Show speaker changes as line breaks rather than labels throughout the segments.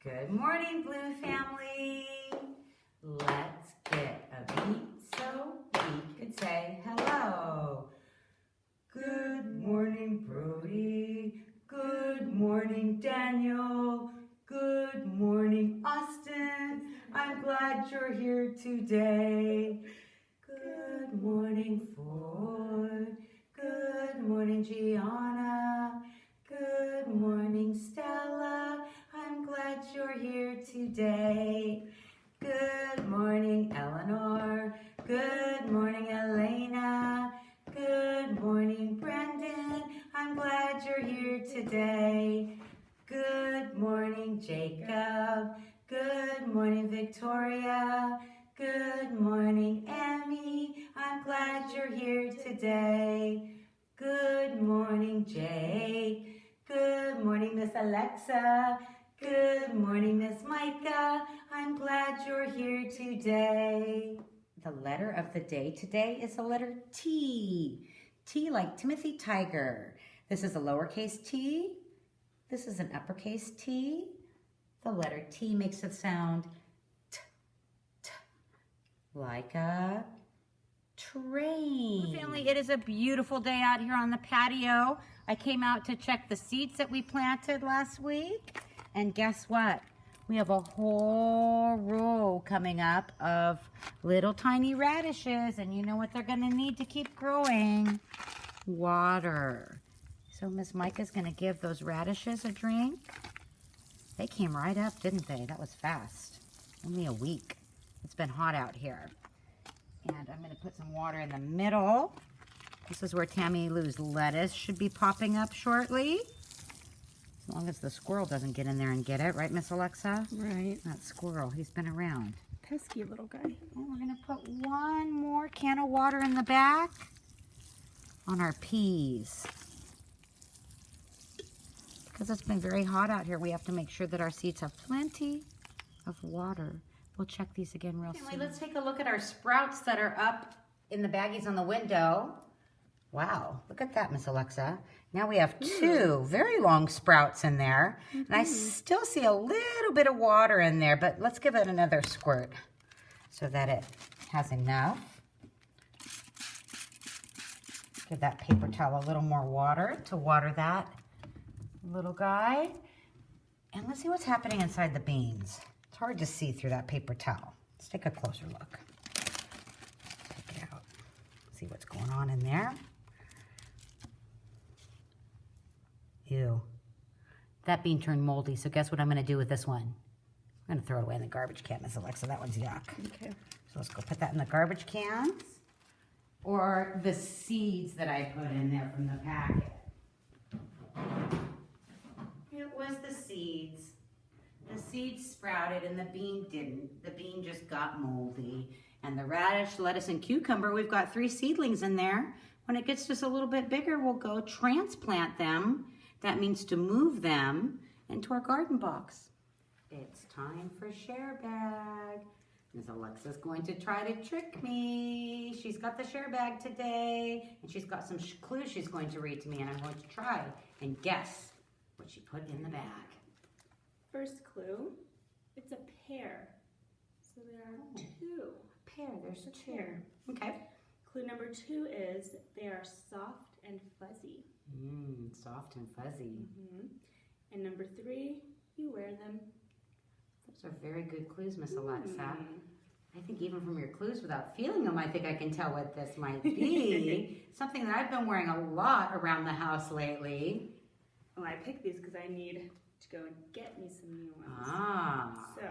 Good morning, Blue family. Let's get a beat so we could say hello. Good morning, Brody. Good morning, Daniel. Good morning, Austin. I'm glad you're here today. Good morning, Ford. Good morning, Gianna. Good morning, Stella. I'm glad you're here today. Good morning, Eleanor. Good morning, Elena. Good morning, Brendan. I'm glad you're here today. Good morning, Jacob. Good morning, Victoria. Good morning, Emmy. I'm glad you're here today. Good morning, Jake. Good morning, Miss Alexa. Good morning, Miss Micah. I'm glad you're here today. The letter of the day today is the letter T. T like Timothy Tiger. This is a lowercase t. This is an uppercase T. The letter T makes the sound t, t, like a train. Family, it is a beautiful day out here on the patio. I came out to check the seeds that we planted last week. And guess what? We have a whole row coming up of little tiny radishes. And you know what they're going to need to keep growing? Water. So Miss Micah's going to give those radishes a drink. They came right up, didn't they? That was fast. Only a week. It's been hot out here. And I'm going to put some water in the middle. This is where Tammy Lou's lettuce should be popping up shortly. As long as the squirrel doesn't get in there and get it. Right, Miss Alexa?
Right.
That squirrel, he's been around.
Pesky little guy.
And we're going to put one more can of water in the back on our peas. Because it's been very hot out here, we have to make sure that our seeds have plenty of water. We'll check these again real soon. Let's take a look at our sprouts that are up in the baggies on the window. Wow, look at that, Miss Alexa. Now we have two very long sprouts in there. And I still see a little bit of water in there, but let's give it another squirt so that it has enough. Give that paper towel a little more water to water that little guy. And let's see what's happening inside the beans. It's hard to see through that paper towel. Let's take a closer look. Take it out. See what's going on in there. Ew. That bean turned moldy, so guess what I'm going to do with this one? I'm going to throw it away in the garbage can, Miss Alexa. That one's yuck.
Okay.
So let's go put that in the garbage cans. Or the seeds that I put in there from the packet. It was the seeds. The seeds sprouted and the bean didn't. The bean just got moldy. And the radish, lettuce, and cucumber, we've got 3 seedlings in there. When it gets just a little bit bigger, we'll go transplant them. That means to move them into our garden box. It's time for share bag. Miss Alexa's going to try to trick me. She's got the share bag today, and she's got some clues she's going to read to me, and I'm going to try and guess what she put in the bag.
First clue, it's a pear. So there are 2.
Pear, there's a
Pear.
Okay.
Clue number 2 is they are soft and fuzzy.
Soft and fuzzy.
And number 3, you wear them.
Those are very good clues, Miss Alexa. I think even from your clues, without feeling them, I think I can tell what this might be. Something that I've been wearing a lot around the house lately.
Well, I picked these because I need to go and get me some new ones.
Ah.
So,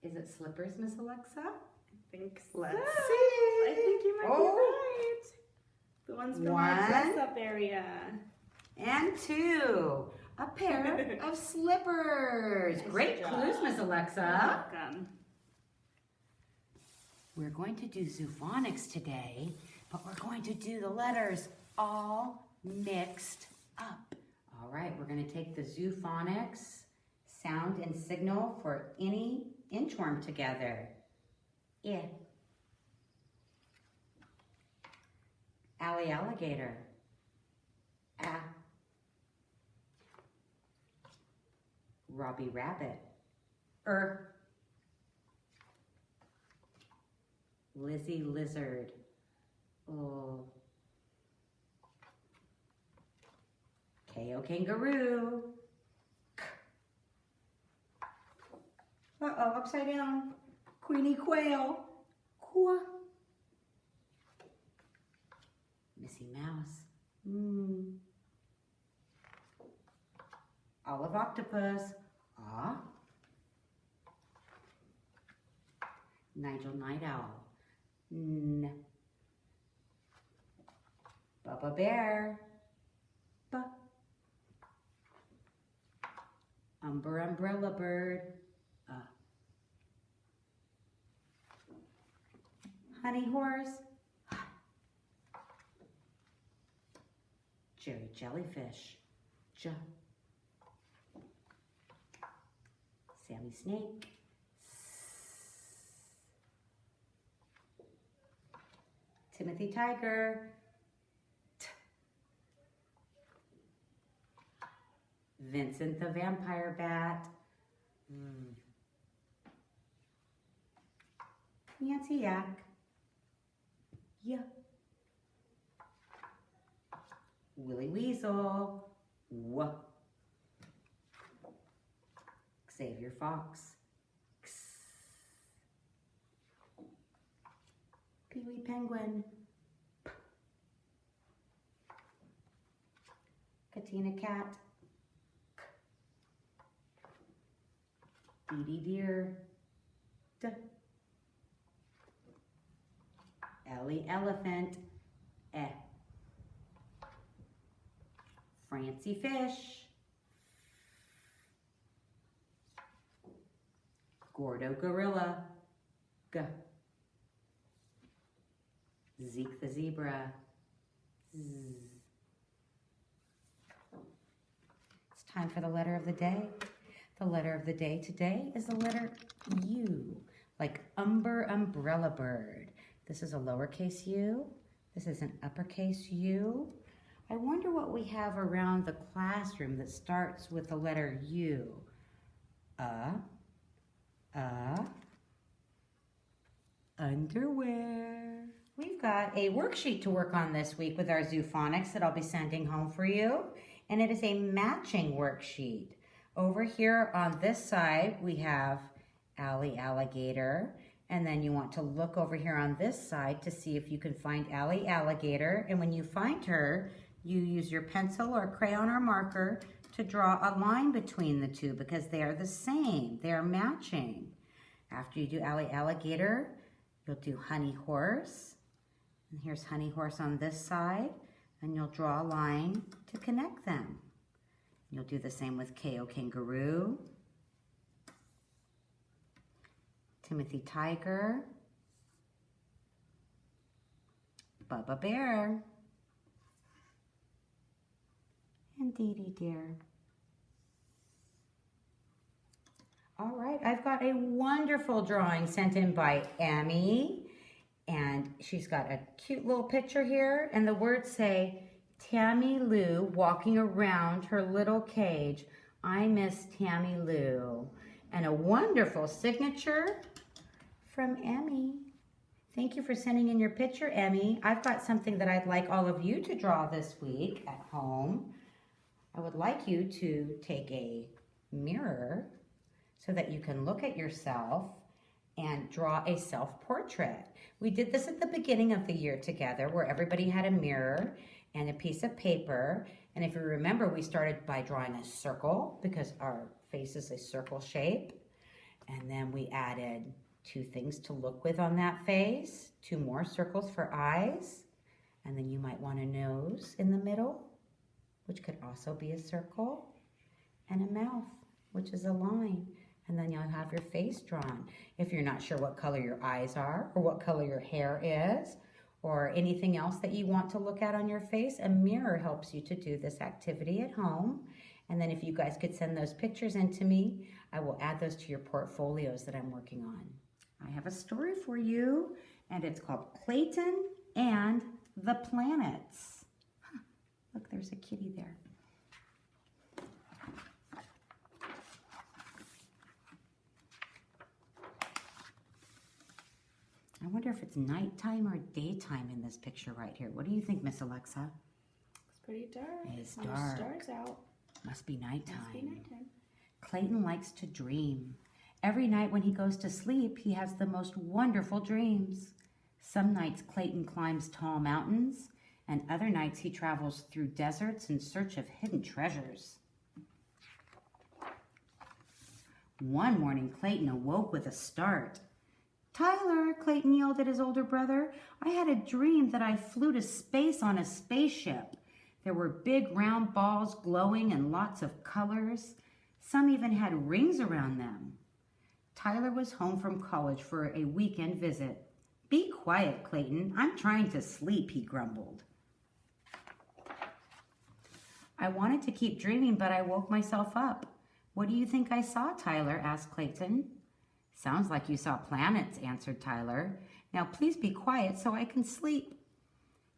Is it slippers, Miss Alexa?
I think so.
Let's see.
I think you might be right. The ones from our
1
dress-up area.
and 2. A pair of slippers.
Nice
Great
job.
clues, Miss Alexa.
Welcome.
We're going to do zoophonics today, but we're going to do the letters all mixed up. All right, we're going to take the zoophonics sound and signal for any inchworm together. I. Alley alligator. A. Robbie Rabbit. Lizzie Lizard. Oh. K.O. Kangaroo. Uh-oh, upside down. Queenie Quail. Qua. Missy Mouse. Olive Octopus. Ah. Nigel Night Owl. N. Bubba Bear. B. Umber Umbrella Bird. Honey Horse. Jerry Jellyfish. J. Sammy Snake. Timothy Tiger. T. Vincent the Vampire Bat. Nancy Yak. Yeah. Willie Weasel. W. Xavier Fox. X. Pee-wee Penguin. P. Katina Cat. K. Dee Dee Deer. D. Ellie Elephant. E. Francie Fish. Gordo Gorilla. G. Zeke the Zebra. Z. It's time for the letter of the day. The letter of the day today is the letter U, like Umber Umbrella Bird. This is a lowercase u. This is an uppercase U. I wonder what we have around the classroom that starts with the letter U. Underwear. We've got a worksheet to work on this week with our Zoophonics that I'll be sending home for you. And it is a matching worksheet. Over here on this side, we have Allie Alligator. And then you want to look over here on this side to see if you can find Allie Alligator. And when you find her, you use your pencil or crayon or marker to draw a line between the two because they are the same. They are matching. After you do Allie Alligator, you'll do Honey Horse. And here's Honey Horse on this side. And you'll draw a line to connect them. You'll do the same with K.O. Kangaroo. Timothy Tiger. Bubba Bear. And Dee Dee Deer. All right, I've got a wonderful drawing sent in by Emmy. And she's got a cute little picture here. And the words say, Tammy Lou walking around her little cage. I miss Tammy Lou. And a wonderful signature from Emmy. Thank you for sending in your picture, Emmy. I've got something that I'd like all of you to draw this week at home. I would like you to take a mirror so that you can look at yourself and draw a self-portrait. We did this at the beginning of the year together where everybody had a mirror and a piece of paper. And if you remember, we started by drawing a circle because our face is a circle shape. And then we added 2 things to look with on that face, 2 more circles for eyes. And then you might want a nose in the middle, which could also be a circle, and a mouth, which is a line. And then you'll have your face drawn. If you're not sure what color your eyes are or what color your hair is or anything else that you want to look at on your face, a mirror helps you to do this activity at home. And then if you guys could send those pictures in to me, I will add those to your portfolios that I'm working on. I have a story for you, and it's called Clayton and the Planets. Look, there's a kitty there. wonder if it's nighttime or daytime in this picture right here. What do you think, Miss Alexa?
It's pretty dark.
It is
When the
dark.
stars out.
Must be nighttime.
Must be nighttime.
Clayton likes to dream. Every night when he goes to sleep, he has the most wonderful dreams. Some nights Clayton climbs tall mountains, and other nights he travels through deserts in search of hidden treasures. One morning, Clayton awoke with a start. "Tyler," Clayton yelled at his older brother, "I had a dream that I flew to space on a spaceship. There were big round balls glowing in lots of colors. Some even had rings around them." Tyler was home from college for a weekend visit. "Be quiet, Clayton. I'm trying to sleep," he grumbled. "I wanted to keep dreaming, but I woke myself up. What do you think I saw, Tyler?" asked Clayton. "Sounds like you saw planets," answered Tyler. "Now please be quiet so I can sleep."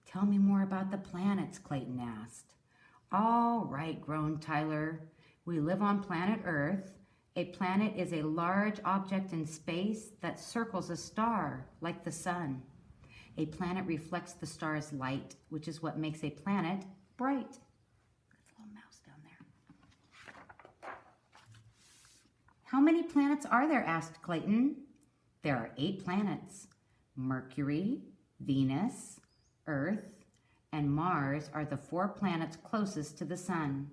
"Tell me more about the planets," Clayton asked. "All right," groaned Tyler. "We live on planet Earth. A planet is a large object in space that circles a star, like the sun. A planet reflects the star's light, which is what makes a planet bright." That's a little mouse down there. "How many planets are there?" asked Clayton. "There are 8 planets. Mercury, Venus, Earth, and Mars are the 4 planets closest to the sun.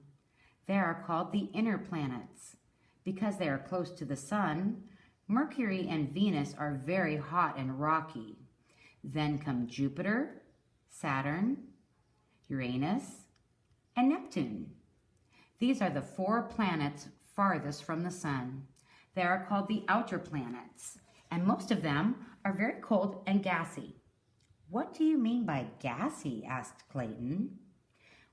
They are called the inner planets. Because they are close to the sun, Mercury and Venus are very hot and rocky. Then come Jupiter, Saturn, Uranus, and Neptune. These are the 4 planets farthest from the sun. They are called the outer planets, and most of them are very cold and gassy." "What do you mean by gassy?" asked Clayton.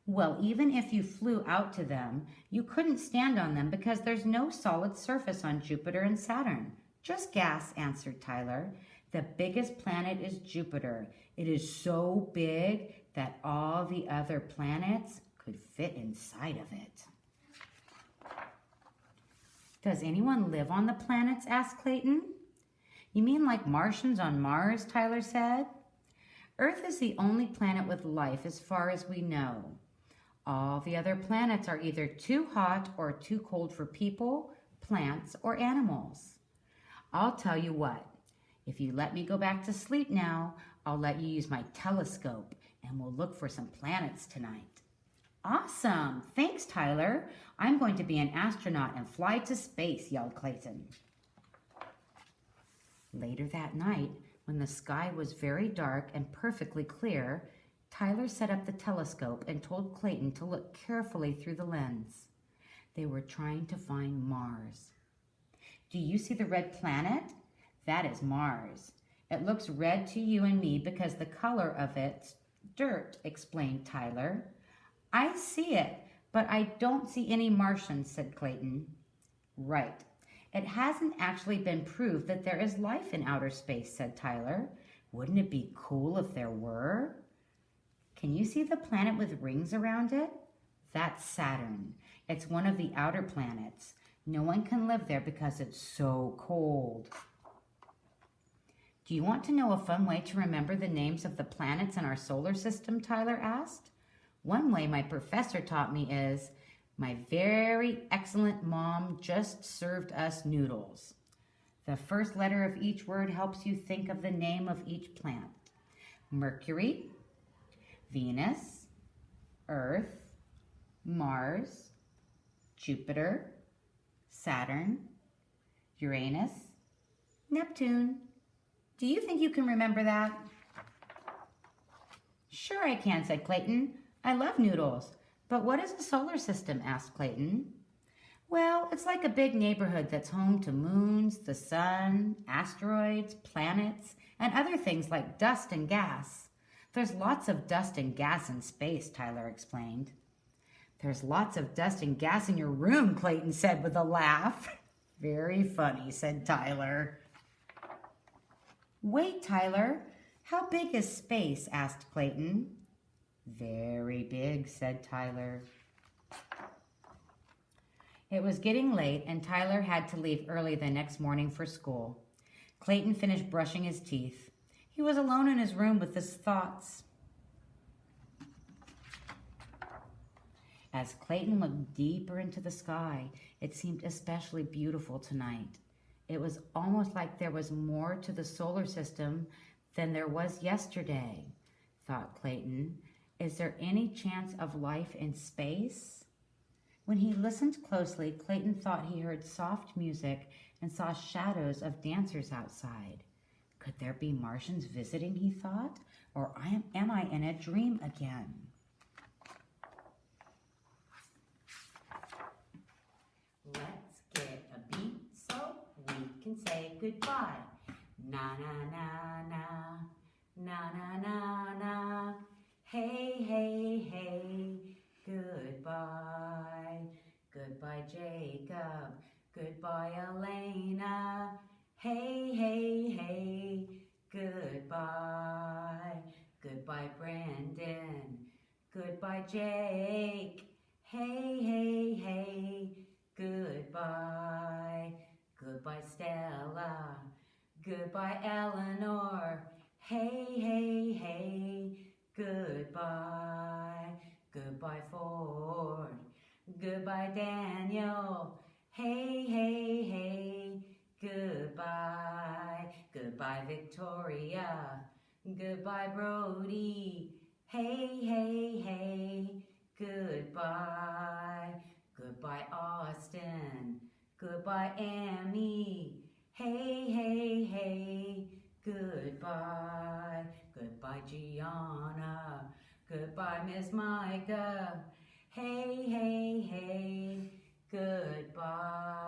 "Well, even if you flew out to them, you couldn't stand on them because there's no solid surface on Jupiter and Saturn. Just gas," answered Tyler. "The biggest planet is Jupiter. It is so big that all the other planets could fit inside of it." "Does anyone live on the planets?" asked Clayton. "You mean like Martians on Mars?" Tyler said. "Earth is the only planet with life as far as we know. All the other planets are either too hot or too cold for people, plants, or animals. I'll tell you what, if you let me go back to sleep now, I'll let you use my telescope and we'll look for some planets tonight." "Awesome! Thanks, Tyler. I'm going to be an astronaut and fly to space," yelled Clayton. Later that night, when the sky was very dark and perfectly clear, Tyler set up the telescope and told Clayton to look carefully through the lens. They were trying to find Mars. "Do you see the red planet? That is Mars. It looks red to you and me because the color of it's dirt," explained Tyler. "I see it, but I don't see any Martians," said Clayton. "Right. It hasn't actually been proved that there is life in outer space," said Tyler. "Wouldn't it be cool if there were?" "Can you see the planet with rings around it? That's Saturn. It's one of the outer planets. No one can live there because it's so cold." "Do you want to know a fun way to remember the names of the planets in our solar system?" Tyler asked. "One way my professor taught me is, 'My very excellent mom just served us noodles.' The first letter of each word helps you think of the name of each planet. Mercury, Venus, Earth, Mars, Jupiter, Saturn, Uranus, Neptune. Do you think you can remember that?" "Sure I can," said Clayton. "I love noodles. But what is a solar system?" asked Clayton. "Well, it's like a big neighborhood that's home to moons, the sun, asteroids, planets, and other things like dust and gas. There's lots of dust and gas in space," Tyler explained. "There's lots of dust and gas in your room," Clayton said with a laugh. "Very funny," said Tyler. "Wait, Tyler, how big is space?" asked Clayton. "Very big," said Tyler. It was getting late and Tyler had to leave early the next morning for school. Clayton finished brushing his teeth. He was alone in his room with his thoughts. As Clayton looked deeper into the sky, it seemed especially beautiful tonight. It was almost like there was more to the solar system than there was yesterday, thought Clayton. Is there any chance of life in space? When he listened closely, Clayton thought he heard soft music and saw shadows of dancers outside. Could there be Martians visiting, he thought, or am I in a dream again? Let's get a beat so we can say goodbye. Na na na na, na na na na. Hey, hey, hey, goodbye. Goodbye, Jacob. Goodbye, Elena. Hey, hey, hey, goodbye. Goodbye, Brandon. Goodbye, Jake. Hey, hey, hey, goodbye. Goodbye, Stella. Goodbye, Eleanor. Hey, hey, hey, goodbye. Goodbye, Ford. Goodbye, Daniel. Hey, hey, hey, goodbye. Goodbye, Victoria. Goodbye, Brody. Hey, hey, hey, goodbye. Goodbye, Austin. Goodbye, Amy. Hey, hey, hey, goodbye. Goodbye, Gianna. Goodbye, Miss Micah. Hey, hey, hey, goodbye.